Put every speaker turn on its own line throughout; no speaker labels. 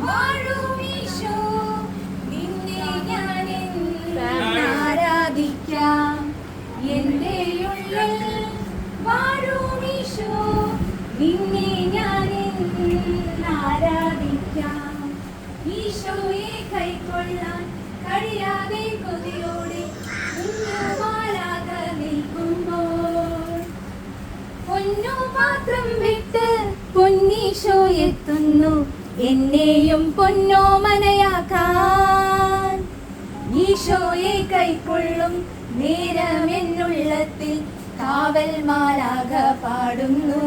വാഴുമീശോ നിന്നെ ഞാൻ ആരാധിക്കാം. എൻ്റെ ഉള്ളിൽ വാഴുമീശോ നിന്നെ ഞാൻ ആരാധിക്കാം. ഈശോയെ കൈക്കൊള്ളാൻ കഴിയാതെ കൊതിയോടെ മാലാക നിൽക്കുമ്പോൾ പൊന്നു പാത്രം വിട്ട് പൊന്നീശോ എത്തുന്നു എന്നെയും പൊന്നോമനയാക്കാൻ. ഈശോയെ കൈക്കൊള്ളും നേരം എന്നുള്ളത്തിൽ കാവൽ മാലാക പാടുന്നു.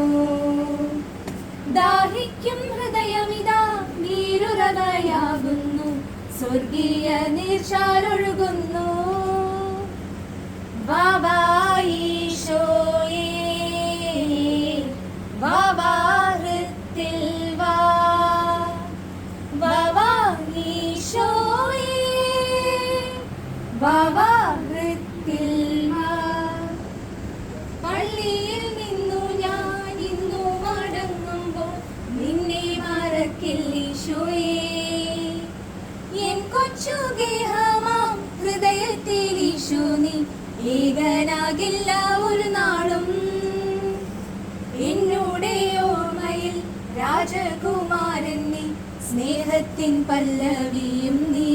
ദാഹിക്കും ഹൃദയമിതാ നീരുറവയാകുന്നു, സ്വർഗീയ നീർച്ചാലൊഴുകുന്നു. വാവാ ഈശോയേ വാവാ ഹൃത്തിൽ വാ, വാവാ ഈശോയേ വാവാ ഹൃത്തിൽ വാ. പള്ളിയിൽ നിന്നു ഞാൻ ഇന്നു മടങ്ങുമ്പോൾ നിന്നെ മറക്കില്ല ഈശോയേ. എൻ കൊച്ചു ഗേഹമാം ഹൃദയത്തിൽ ഈശോ നീ ഏകനാകില്ല ഒരു നാളും. എന്നോടെ ഓർമ്മയിൽ രാജകുമാരൻ നീ, സ്നേഹത്തിൻ പല്ലവിയും നീ.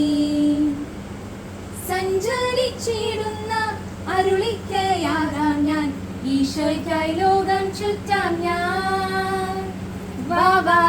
സഞ്ചരിച്ചിടുന്ന അരുളിക്കയാകാം ഞാൻ, ഈശോയ്ക്കായി ലോകം ചുറ്റാം ഞാൻ. വാവാ